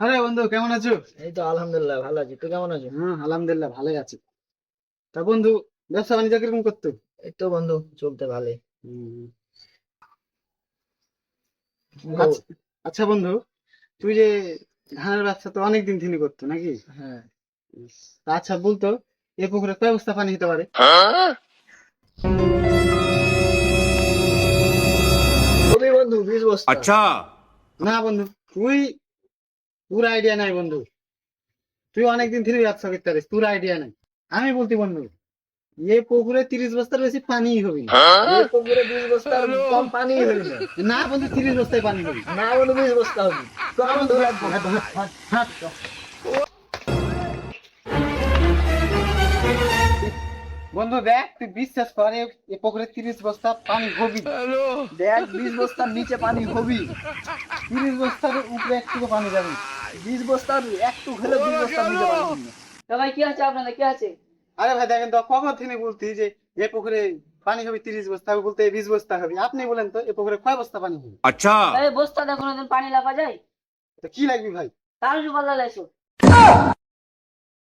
আরে বন্ধু কেমন আছো? এই তো আলহামদুলিল্লাহ ভালো আছি। তুই কেমন আছো? হ্যাঁ আলহামদুলিল্লাহ ভালোই আছি। তা বন্ধু, ব্যবসা বাণিজ্য কিরকম করতো? এই তো বন্ধু চলতে ভালোই। হুম, বল। আচ্ছা। আচ্ছা বন্ধু, তুই যে ধানের ব্যবসা তো অনেকদিন থেকে করতো নাকি? হ্যাঁ, তা আচ্ছা বলতো, এ পুকুরে কয় বস্তা পানি হতে পারে? কবি বন্ধু 20 বস্তা। अच्छा। না বন্ধু, তুই তোর আইডিয়া নাই বন্ধু। তুই অনেকদিন থেকে ব্যবসা করতে পারিস, তোর আইডিয়া নাই। আমি বলতি বন্ধু, এ পুকুরে 30 বস্তার বেশি পানিই হবে না। এই পুকুরে 20 বস্তার কম পানি হবি না। না বন্ধু, 30 বস্তায় পানি হবে। না বন্ধু 20 বস্তা হবি। চল চল বন্ধু, বন্ধু হাট, লাগবো। হাট, হাট, হাট, হাট, চল। বন্ধু দেখ, তুই বিশ্বাস করে এ পুকুরে 30 বস্তা পানি হবি। দেখ 20 বস্তার নিচে পানি হবি। 30 বস্তার উপরে একটু পানি যাবে না। 20 বস্তার একটু হলে 20 বস্তার নিচে পানি হবি না। সবাই কি আছে আপনাদের কি আছে? আরে ভাই দেখেন তো, কখন থেকে বলতি যে এ পুকুরে পানি হবে 30 বস্তা, আমি বলতে 20 বস্তা হবে। আপনি বলেন তো এ পুকুরে কয় বস্তা পানি হবে? अच्छा। এই বস্তা দেখুন পানি লাগা যায়? তো কি লাগবে ভাই? তার বদলা লাইছো।